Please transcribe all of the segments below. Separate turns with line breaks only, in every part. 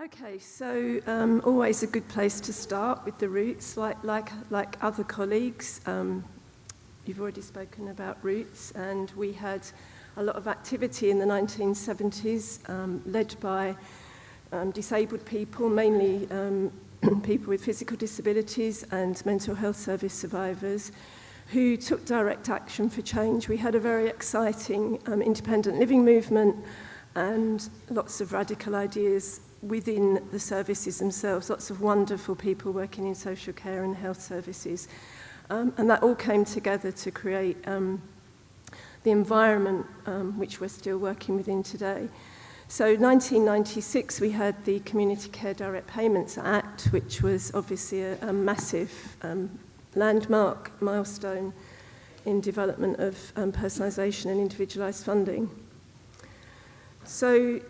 Okay, so always a good place to start with the roots, like other colleagues. You've already spoken about roots, and we had a lot of activity in the 1970s, led by disabled people, mainly people with physical disabilities and mental health service survivors, who took direct action for change. We had a very exciting independent living movement and lots of radical ideas within the services themselves, lots of wonderful people working in social care and health services. And that all came together to create the environment which we're still working within today. So 1996, we had the Community Care Direct Payments Act, which was obviously a massive landmark milestone in development of personalisation and individualised funding. So,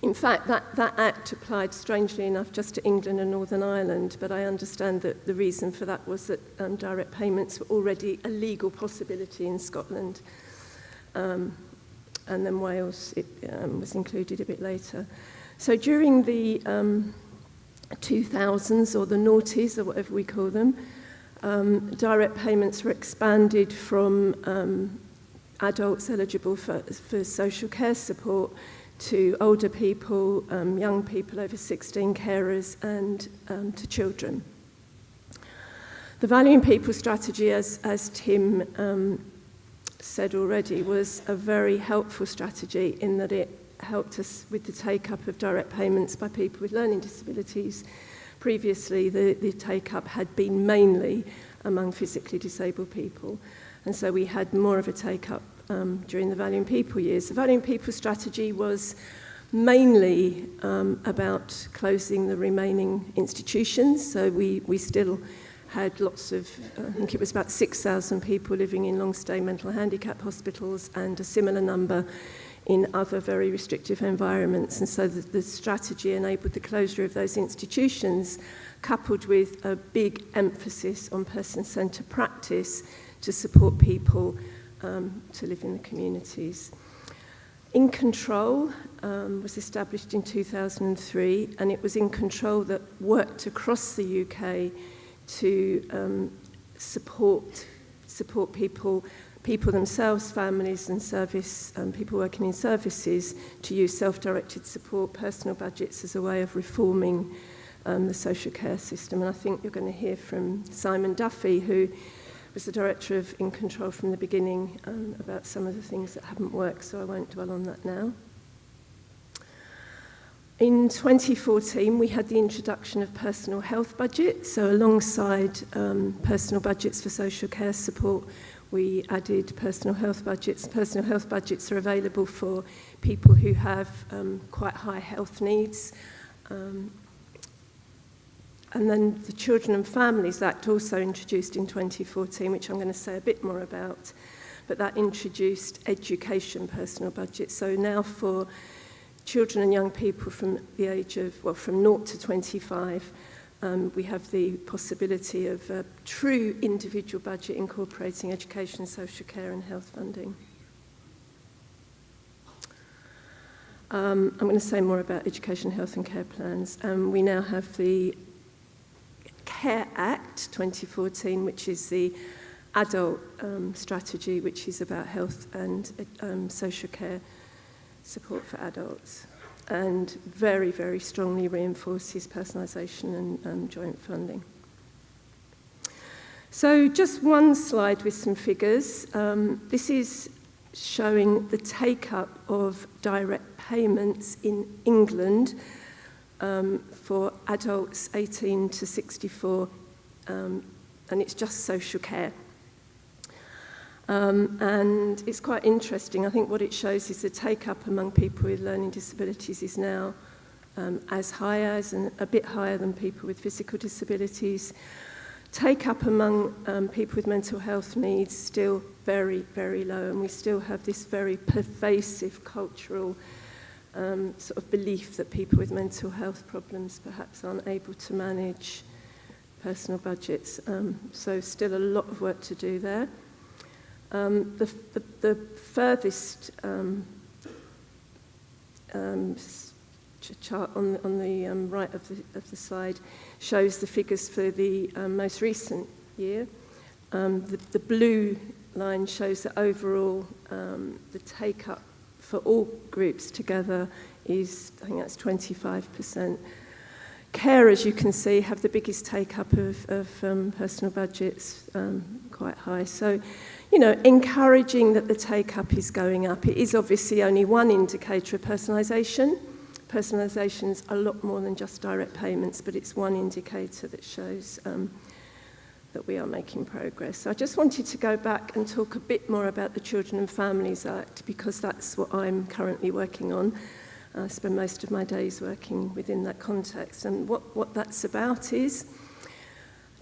in fact, that act applied, strangely enough, just to England and Northern Ireland, but I understand that the reason for that was that direct payments were already a legal possibility in Scotland, and then Wales was included a bit later. So during the 2000s, or the noughties, or whatever we call them, direct payments were expanded from adults eligible for social care support to older people, young people over 16, carers, and to children. The Valuing People strategy, as Tim said already, was a very helpful strategy in that it helped us with the take-up of direct payments by people with learning disabilities. Previously, the take-up had been mainly among physically disabled people, and so we had more of a take-up during the Valuing People years. The Valuing People strategy was mainly about closing the remaining institutions, so we still had lots of, I think it was about 6,000 people living in long-stay mental handicap hospitals and a similar number in other very restrictive environments. And so the strategy enabled the closure of those institutions, coupled with a big emphasis on person-centred practice to support people to live in the communities. In Control was established in 2003, and it was In Control that worked across the UK to support people themselves, families and service, people working in services, to use self-directed support, personal budgets as a way of reforming the social care system. And I think you're going to hear from Simon Duffy, who was the director of In Control from the beginning, about some of the things that haven't worked, so I won't dwell on that now. In 2014, we had the introduction of personal health budgets. So alongside personal budgets for social care support, we added personal health budgets. Personal health budgets are available for people who have quite high health needs. And then the Children and Families Act, also introduced in 2014, which I'm going to say a bit more about, but that introduced education personal budgets. So now for children and young people from the age of, from 0 to 25, we have the possibility of a true individual budget incorporating education, social care and health funding. I'm going to say more about education, health and care plans. We now have the Care Act 2014, which is the adult strategy, which is about health and social care support for adults, and very, very strongly reinforces personalisation and joint funding. So just one slide with some figures. This is showing the take-up of direct payments in England for adults 18 to 64, and it's just social care. And it's quite interesting. I think what it shows is the take-up among people with learning disabilities is now as high as, and a bit higher than people with physical disabilities. Take-up among people with mental health needs still very, very low, and we still have this very pervasive cultural sort of belief that people with mental health problems perhaps aren't able to manage personal budgets. So still a lot of work to do there. The furthest chart on the right of the slide shows the figures for the most recent year. The blue line shows that overall the take-up for all groups together is, I think that's 25%. Care, as you can see, have the biggest take-up of personal budgets, quite high. So, you know, encouraging that the take-up is going up. It is obviously only one indicator of personalisation. Personalisation is a lot more than just direct payments, but it's one indicator that shows that we are making progress. So I just wanted to go back and talk a bit more about the Children and Families Act, because that's what I'm currently working on. I spend most of my days working within that context. And what that's about is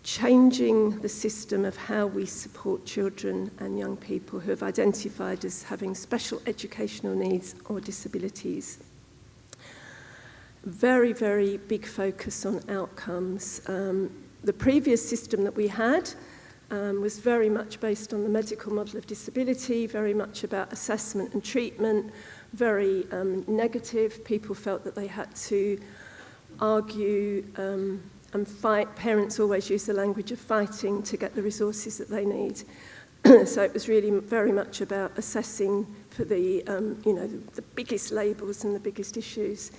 changing the system of how we support children and young people who have identified as having special educational needs or disabilities. Very, very big focus on outcomes. The previous system that we had was very much based on the medical model of disability, very much about assessment and treatment, very negative. People felt that they had to argue and fight. Parents always use the language of fighting to get the resources that they need. So it was really very much about assessing for the biggest labels and the biggest issues.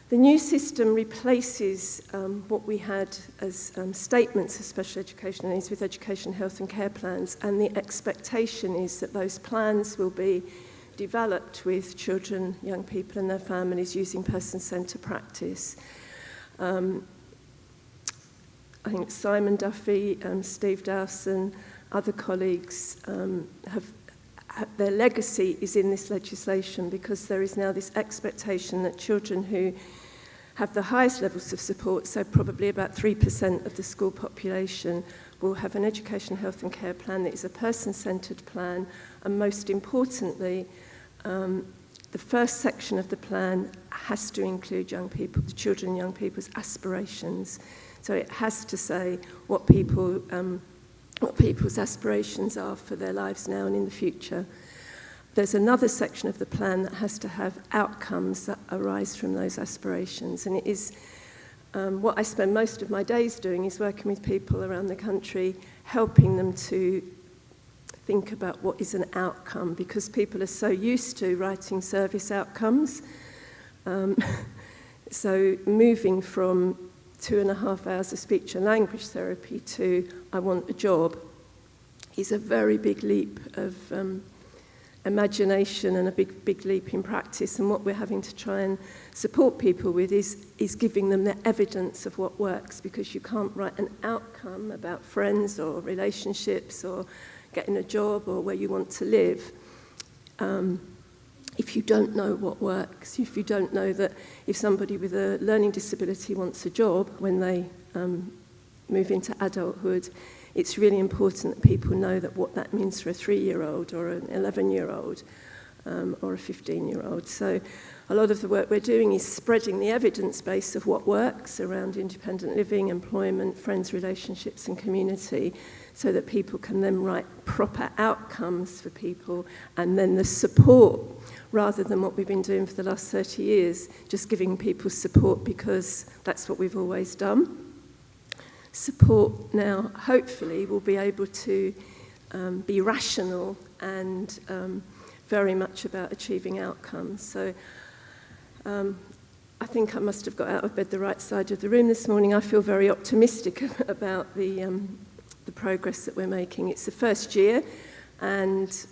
The new system replaces what we had as statements of special educational needs with education, health and care plans, and the expectation is that those plans will be developed with children, young people and their families using person-centred practice. I think Simon Duffy, Steve Dowson, other colleagues their legacy is in this legislation, because there is now this expectation that children who have the highest levels of support, so probably about 3% of the school population, will have an education, health and care plan that is a person-centred plan, and most importantly, the first section of the plan has to include young people, the children and young people's aspirations. So it has to say what people's aspirations are for their lives now and in the future. There's another section of the plan that has to have outcomes that arise from those aspirations. And it is what I spend most of my days doing is working with people around the country, helping them to think about what is an outcome, because people are so used to writing service outcomes. So moving from 2.5 hours of speech and language therapy to I want a job is a very big leap of imagination and a big leap in practice. And what we're having to try and support people with is giving them the evidence of what works, because you can't write an outcome about friends or relationships or getting a job or where you want to live if you don't know what works, if you don't know that if somebody with a learning disability wants a job when they move into adulthood, it's really important that people know that what that means for a 3-year-old or an 11-year-old or a 15-year-old. So a lot of the work we're doing is spreading the evidence base of what works around independent living, employment, friends, relationships and community, so that people can then write proper outcomes for people, and then the support, rather than what we've been doing for the last 30 years, just giving people support because that's what we've always done. Support now, hopefully, will be able to be rational and very much about achieving outcomes. So I think I must have got out of bed the right side of the room this morning. I feel very optimistic about the progress that we're making. It's the first year, and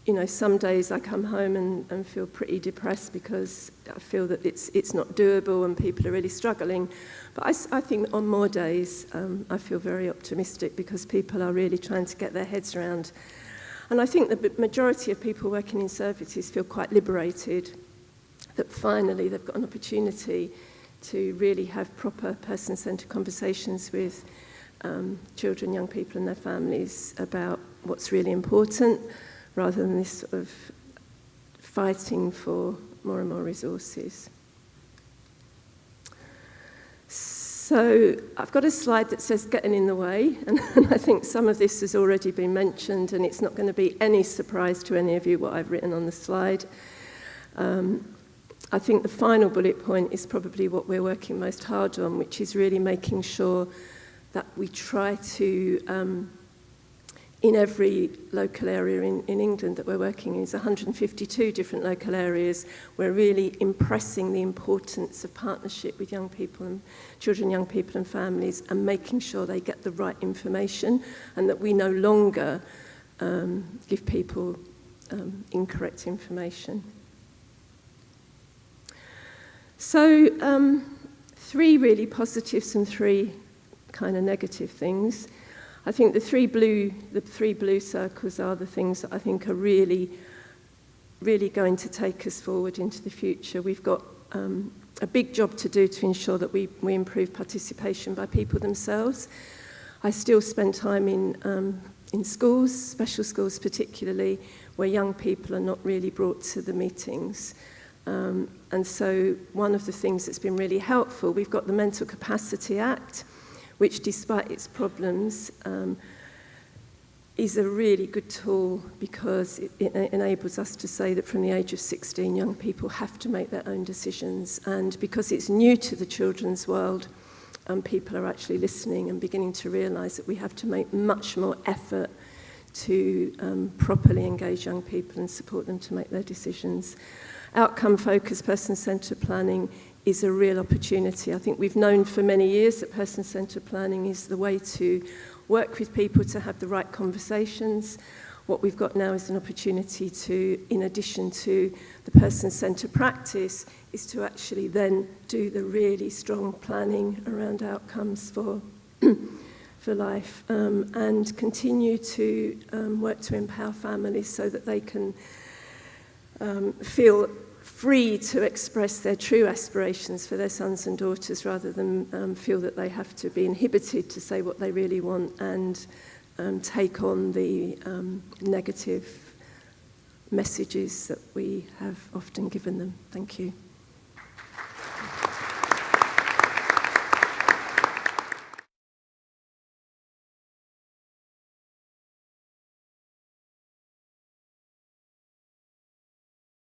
you know, some days I come home and feel pretty depressed because I feel that it's not doable and people are really struggling. But I think on more days I feel very optimistic because people are really trying to get their heads around. And I think the majority of people working in services feel quite liberated that finally they've got an opportunity to really have proper person-centred conversations with children, young people and their families about what's really important, rather than this sort of fighting for more and more resources. So I've got a slide that says getting in the way, and I think some of this has already been mentioned, and it's not going to be any surprise to any of you what I've written on the slide. I think the final bullet point is probably what we're working most hard on, which is really making sure that we try to, in every local area in England that we're working in, is 152 different local areas, we're really impressing the importance of partnership with young people and children, young people and families, and making sure they get the right information, and that we no longer give people incorrect information. So 3 really positives and 3 kind of negative things. I think the three blue circles are the things that I think are really, really going to take us forward into the future. We've got a big job to do to ensure that we improve participation by people themselves. I still spend time in schools, special schools particularly, where young people are not really brought to the meetings. And so one of the things that's been really helpful, we've got the Mental Capacity Act, which despite its problems is a really good tool, because it enables us to say that from the age of 16 young people have to make their own decisions, and because it's new to the children's world, people are actually listening and beginning to realise that we have to make much more effort to properly engage young people and support them to make their decisions. Outcome-focused person-centred planning is a real opportunity. I think we've known for many years that person-centred planning is the way to work with people to have the right conversations. What we've got now is an opportunity to, in addition to the person-centred practice, is to actually then do the really strong planning around outcomes for life, and continue to work to empower families so that they can feel free to express their true aspirations for their sons and daughters, rather than feel that they have to be inhibited to say what they really want and take on the negative messages that we have often given them. Thank you.